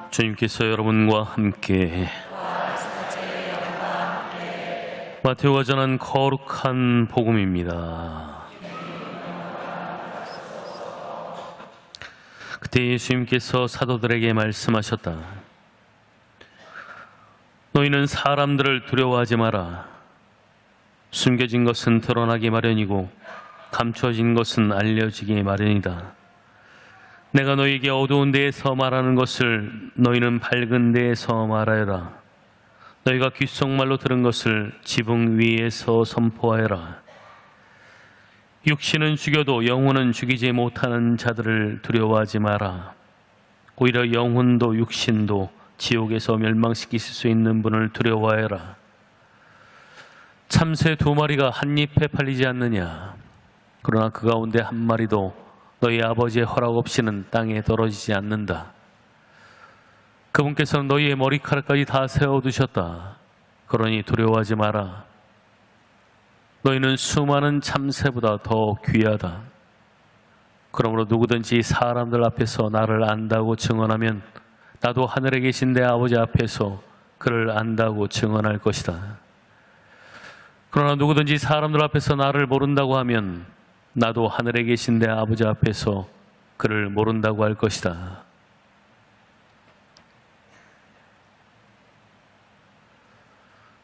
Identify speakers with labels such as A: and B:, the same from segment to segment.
A: 주님께서 여러분과 함께 마태오가 전한 거룩한 복음입니다. 그때 예수님께서 사도들에게 말씀하셨다. 너희는 사람들을 두려워하지 마라. 숨겨진 것은 드러나기 마련이고 감춰진 것은 알려지기 마련이다. 내가 너희에게 어두운 데에서 말하는 것을 너희는 밝은 데에서 말하여라. 너희가 귓속말로 들은 것을 지붕 위에서 선포하여라. 육신은 죽여도 영혼은 죽이지 못하는 자들을 두려워하지 마라. 오히려 영혼도 육신도 지옥에서 멸망시키실 수 있는 분을 두려워하여라. 참새 2마리가 한 잎에 팔리지 않느냐. 그러나 그 가운데 한 마리도 너희 아버지의 허락 없이는 땅에 떨어지지 않는다. 그분께서는 너희의 머리카락까지 다 세워두셨다. 그러니 두려워하지 마라. 너희는 수많은 참새보다 더 귀하다. 그러므로 누구든지 사람들 앞에서 나를 안다고 증언하면 나도 하늘에 계신 내 아버지 앞에서 그를 안다고 증언할 것이다. 그러나 누구든지 사람들 앞에서 나를 모른다고 하면 나도 하늘에 계신 내 아버지 앞에서 그를 모른다고 할 것이다.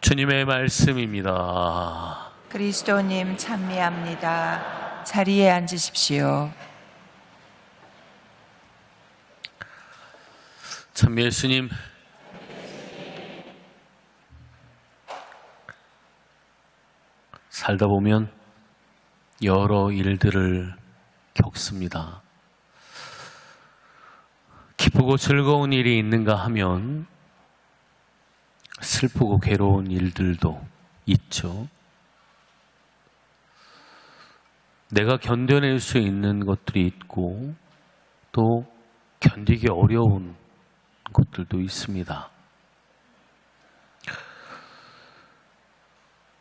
A: 주님의 말씀입니다.
B: 그리스도님 찬미합니다. 자리에 앉으십시오.
A: 참 예수님, 살다 보면 여러 일들을 겪습니다. 기쁘고 즐거운 일이 있는가 하면 슬프고 괴로운 일들도 있죠. 내가 견뎌낼 수 있는 것들이 있고 또 견디기 어려운 것들도 있습니다.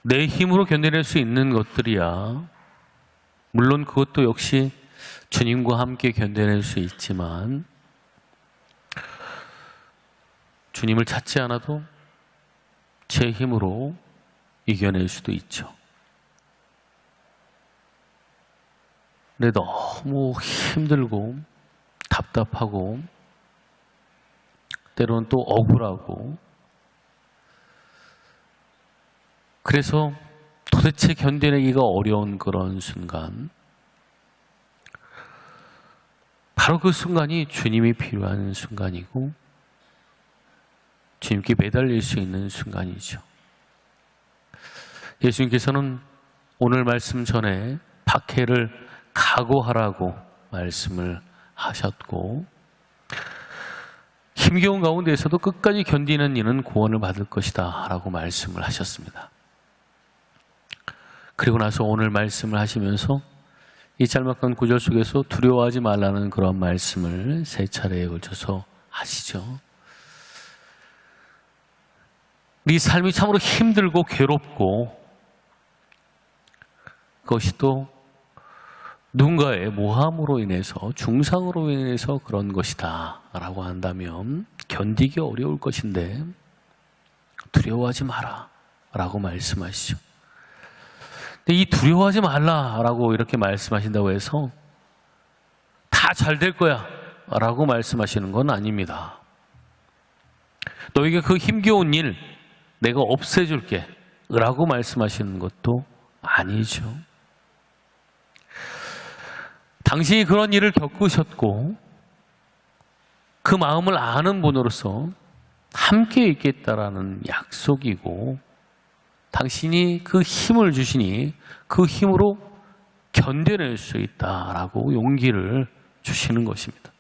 A: 내 힘으로 견뎌낼 수 있는 것들이야 물론 그것도 역시 주님과 함께 견뎌낼 수 있지만 주님을 찾지 않아도 제 힘으로 이겨낼 수도 있죠. 근데 너무 힘들고 답답하고 때로는 또 억울하고 그래서 도대체 견뎌내기가 어려운 그런 순간, 바로 그 순간이 주님이 필요한 순간이고 주님께 매달릴 수 있는 순간이죠. 예수님께서는 오늘 말씀 전에 박해를 각오하라고 말씀을 하셨고 힘겨운 가운데에서도 끝까지 견디는 이는 구원을 받을 것이다 라고 말씀을 하셨습니다. 그리고 나서 오늘 말씀을 하시면서 이 짤막한 구절 속에서 두려워하지 말라는 그런 말씀을 3차례에 걸쳐서 하시죠. 네 삶이 참으로 힘들고 괴롭고 그것이 또 누군가의 모함으로 인해서 중상으로 인해서 그런 것이다 라고 한다면 견디기 어려울 것인데 두려워하지 마라 라고 말씀하시죠. 근데 이 두려워하지 말라라고 이렇게 말씀하신다고 해서 다 잘 될 거야 라고 말씀하시는 건 아닙니다. 너에게 그 힘겨운 일 내가 없애줄게 라고 말씀하시는 것도 아니죠. 당신이 그런 일을 겪으셨고 그 마음을 아는 분으로서 함께 있겠다라는 약속이고 당신이 그 힘을 주시니 그 힘으로 견뎌낼 수 있다라고 용기를 주시는 것입니다.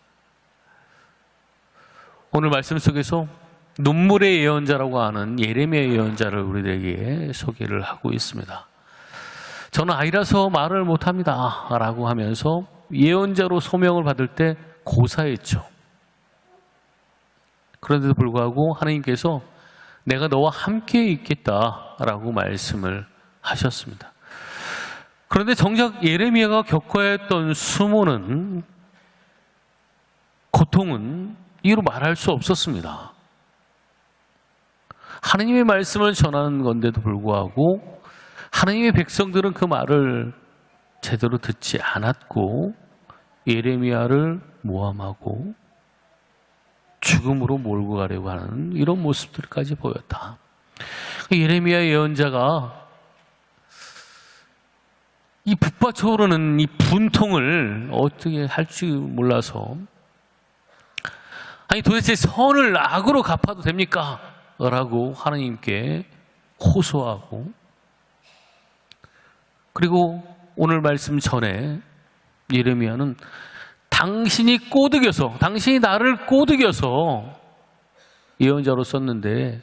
A: 오늘 말씀 속에서 눈물의 예언자라고 하는 예레미야 예언자를 우리들에게 소개를 하고 있습니다. 저는 아이라서 말을 못합니다 라고 하면서 예언자로 소명을 받을 때 고사했죠. 그런데도 불구하고 하나님께서 내가 너와 함께 있겠다라고 말씀을 하셨습니다. 그런데 정작 예레미야가 겪어야 했던 수모는, 고통은 이유로 말할 수 없었습니다. 하나님의 말씀을 전하는 건데도 불구하고 하나님의 백성들은 그 말을 제대로 듣지 않았고 예레미야를 모함하고 죽음으로 몰고 가려고 하는 이런 모습들까지 보였다. 예레미야 예언자가 이 북받쳐오르는 이 분통을 어떻게 할 줄 몰라서 아니 도대체 선을 악으로 갚아도 됩니까? 라고 하나님께 호소하고, 그리고 오늘 말씀 전에 예레미야는 당신이 나를 꼬드겨서 예언자로 썼는데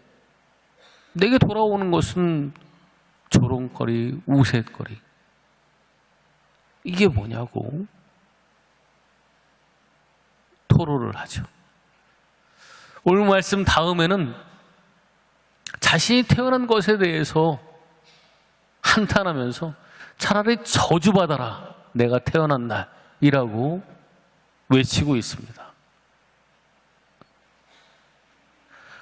A: 내게 돌아오는 것은 조롱거리, 우쇳거리. 이게 뭐냐고 토로를 하죠. 오늘 말씀 다음에는 자신이 태어난 것에 대해서 한탄하면서 차라리 저주받아라, 내가 태어난 날이라고 외치고 있습니다.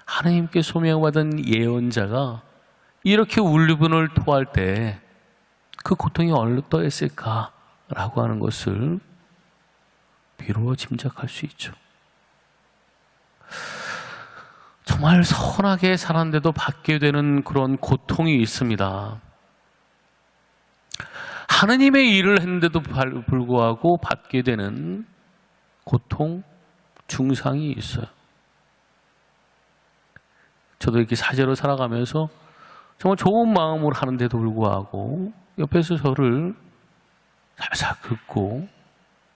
A: 하나님께 소명받은 예언자가 이렇게 울분을 토할 때 그 고통이 어떠했을까라고 하는 것을 비로소 짐작할 수 있죠. 정말 선하게 살았는데도 받게 되는 그런 고통이 있습니다. 하느님의 일을 했는데도 불구하고 받게 되는 고통, 중상이 있어요. 저도 이렇게 사제로 살아가면서 정말 좋은 마음으로 하는데도 불구하고 옆에서 저를 살살 긁고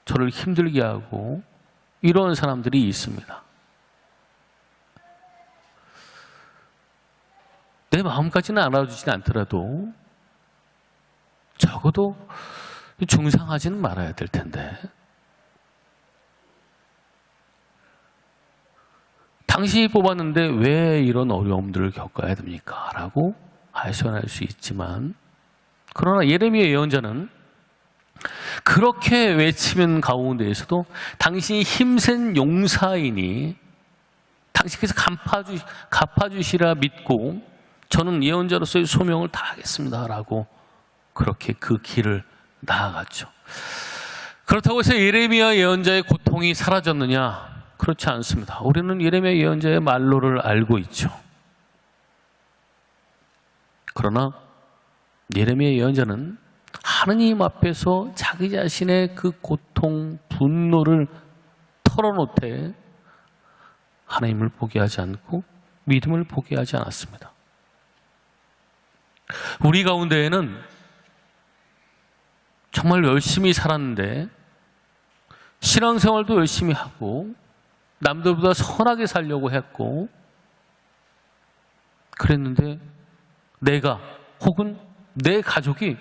A: 저를 힘들게 하고 이런 사람들이 있습니다. 내 마음까지는 알아주진 않더라도 적어도 중상하지는 말아야 될 텐데, 당신이 뽑았는데 왜 이런 어려움들을 겪어야 됩니까? 라고 하소연할 수 있지만, 그러나 예레미야 예언자는 그렇게 외치는 가운데에서도 당신이 힘센 용사이니 당신께서 갚아주시라 믿고 저는 예언자로서의 소명을 다하겠습니다 라고 그렇게 그 길을 나아갔죠. 그렇다고 해서 예레미야 예언자의 고통이 사라졌느냐? 그렇지 않습니다. 우리는 예레미야 예언자의 말로를 알고 있죠. 그러나 예레미야 예언자는 하느님 앞에서 자기 자신의 그 고통, 분노를 털어놓되 하나님을 포기하지 않고 믿음을 포기하지 않았습니다. 우리 가운데에는 정말 열심히 살았는데 신앙생활도 열심히 하고 남들보다 선하게 살려고 했고 그랬는데 내가 혹은 내 가족이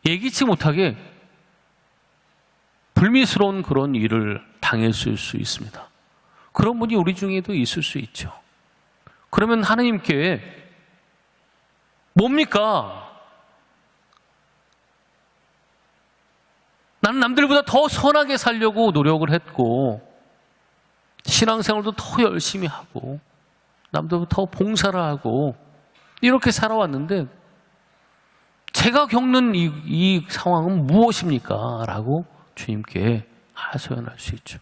A: 예기치 못하게 불미스러운 그런 일을 당했을 수 있습니다. 그런 분이 우리 중에도 있을 수 있죠. 그러면 하나님께 뭡니까? 나는 남들보다 더 선하게 살려고 노력을 했고 신앙생활도 더 열심히 하고 남들보다 더 봉사를 하고 이렇게 살아왔는데 제가 겪는 이 상황은 무엇입니까? 라고 주님께 하소연할 수 있죠.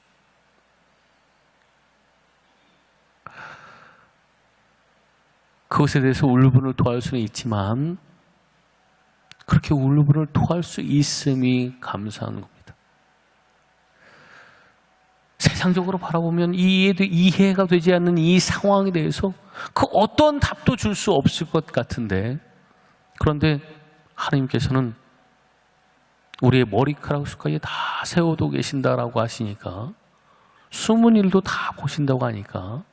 A: 그것에 대해서 울분을 토할 수는 있지만 그렇게 울분을 토할 수 있음이 감사한 겁니다. 세상적으로 바라보면 이해가 되지 않는 이 상황에 대해서 그 어떤 답도 줄 수 없을 것 같은데, 그런데 하나님께서는 우리의 머리카락까지 다 세워두고 계신다라고 하시니까, 숨은 일도 다 보신다고 하니까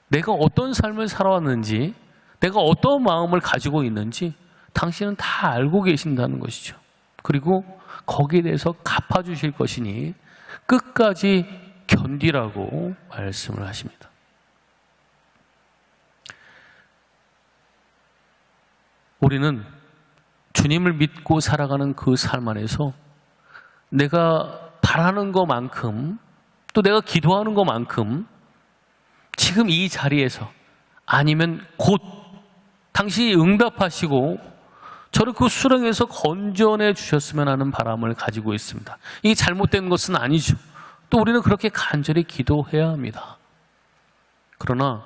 A: 내가 어떤 삶을 살아왔는지, 내가 어떤 마음을 가지고 있는지 당신은 다 알고 계신다는 것이죠. 그리고 거기에 대해서 갚아주실 것이니 끝까지 견디라고 말씀을 하십니다. 우리는 주님을 믿고 살아가는 그 삶 안에서 내가 바라는 것만큼 또 내가 기도하는 것만큼 지금 이 자리에서 아니면 곧 당신이 응답하시고 저를 그 수렁에서 건져내 주셨으면 하는 바람을 가지고 있습니다. 이게 잘못된 것은 아니죠. 또 우리는 그렇게 간절히 기도해야 합니다. 그러나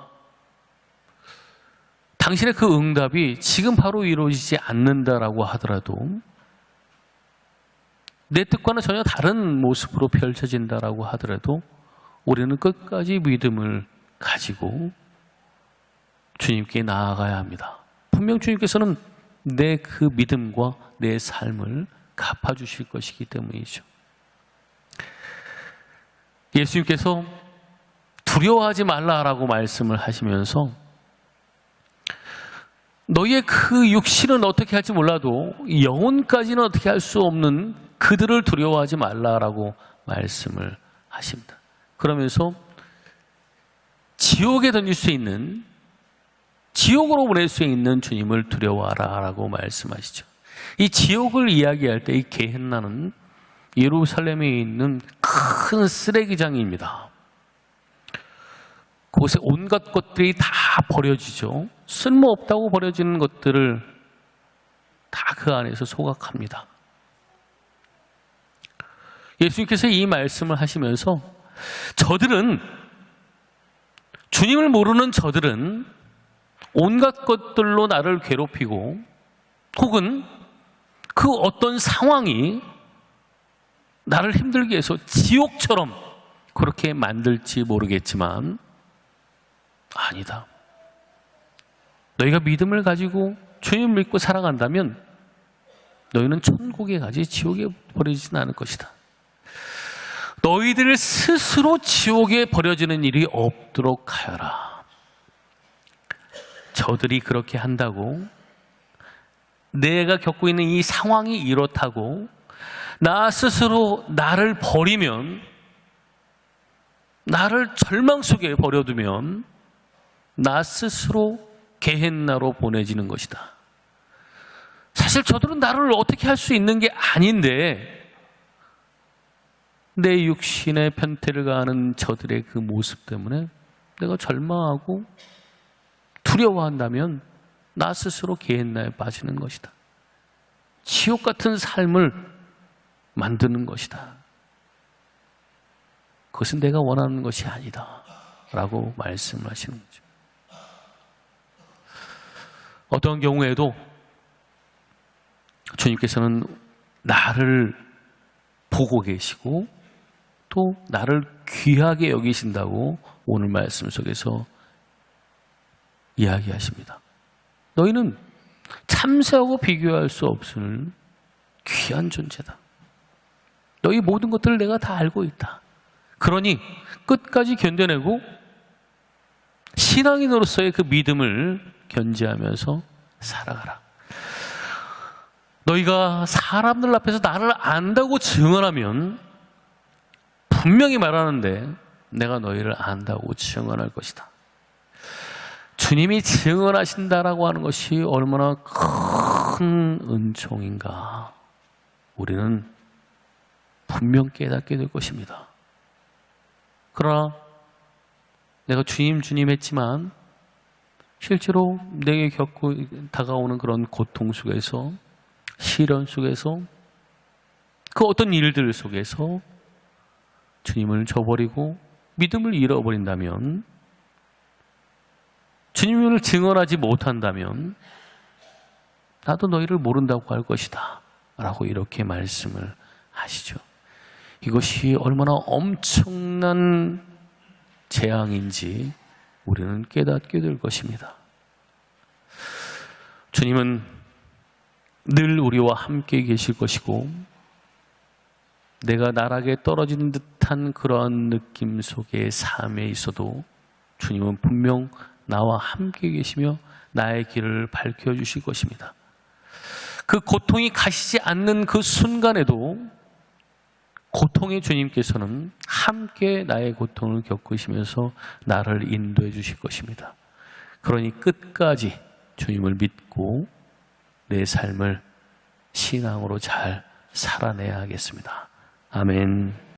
A: 당신의 그 응답이 지금 바로 이루어지지 않는다라고 하더라도 내 뜻과는 전혀 다른 모습으로 펼쳐진다라고 하더라도 우리는 끝까지 믿음을 가지고 주님께 나아가야 합니다. 분명 주님께서는 내 그 믿음과 내 삶을 갚아주실 것이기 때문이죠. 예수님께서 두려워하지 말라라고 말씀을 하시면서 너희의 그 육신은 어떻게 할지 몰라도 영혼까지는 어떻게 할 수 없는 그들을 두려워하지 말라라고 말씀을 하십니다. 그러면서 지옥에 던질 수 있는, 지옥으로 보낼 수 있는 주님을 두려워하라라고 말씀하시죠. 이 지옥을 이야기할 때 이 게헨나는 예루살렘에 있는 큰 쓰레기장입니다. 그곳에 온갖 것들이 다 버려지죠. 쓸모없다고 버려지는 것들을 다 그 안에서 소각합니다. 예수님께서 이 말씀을 하시면서 주님을 모르는 저들은 온갖 것들로 나를 괴롭히고 혹은 그 어떤 상황이 나를 힘들게 해서 지옥처럼 그렇게 만들지 모르겠지만 아니다. 너희가 믿음을 가지고 주님을 믿고 살아간다면 너희는 천국에 가지 지옥에 버려지진 않을 것이다. 너희들 스스로 지옥에 버려지는 일이 없도록 하여라. 저들이 그렇게 한다고 내가 겪고 있는 이 상황이 이렇다고 나 스스로 나를 버리면, 나를 절망 속에 버려두면 나 스스로 게헨나로 보내지는 것이다. 사실 저들은 나를 어떻게 할 수 있는 게 아닌데 내 육신의 편태를 가하는 저들의 그 모습 때문에 내가 절망하고 두려워한다면 나 스스로 게헨나에 빠지는 것이다. 지옥 같은 삶을 만드는 것이다. 그것은 내가 원하는 것이 아니다 라고 말씀하시는 거죠. 어떤 경우에도 주님께서는 나를 보고 계시고 또 나를 귀하게 여기신다고 오늘 말씀 속에서 이야기하십니다. 너희는 참새하고 비교할 수 없을 귀한 존재다. 너희 모든 것들을 내가 다 알고 있다. 그러니 끝까지 견뎌내고 신앙인으로서의 그 믿음을 견지하면서 살아가라. 너희가 사람들 앞에서 나를 안다고 증언하면 분명히 말하는데 내가 너희를 안다고 증언할 것이다. 주님이 증언하신다라고 하는 것이 얼마나 큰 은총인가 우리는 분명 깨닫게 될 것입니다. 그러나 내가 주님 했지만 실제로 내게 겪고 다가오는 그런 고통 속에서, 시련 속에서, 그 어떤 일들 속에서 주님을 저버리고 믿음을 잃어버린다면, 주님을 증언하지 못한다면 나도 너희를 모른다고 할 것이다 라고 이렇게 말씀을 하시죠. 이것이 얼마나 엄청난 재앙인지 우리는 깨닫게 될 것입니다. 주님은 늘 우리와 함께 계실 것이고 내가 나락에 떨어진 듯한 그러한 느낌 속의 삶에 있어도 주님은 분명 나와 함께 계시며 나의 길을 밝혀주실 것입니다. 그 고통이 가시지 않는 그 순간에도 고통의 주님께서는 함께 나의 고통을 겪으시면서 나를 인도해 주실 것입니다. 그러니 끝까지 주님을 믿고 내 삶을 신앙으로 잘 살아내야 하겠습니다. 아멘.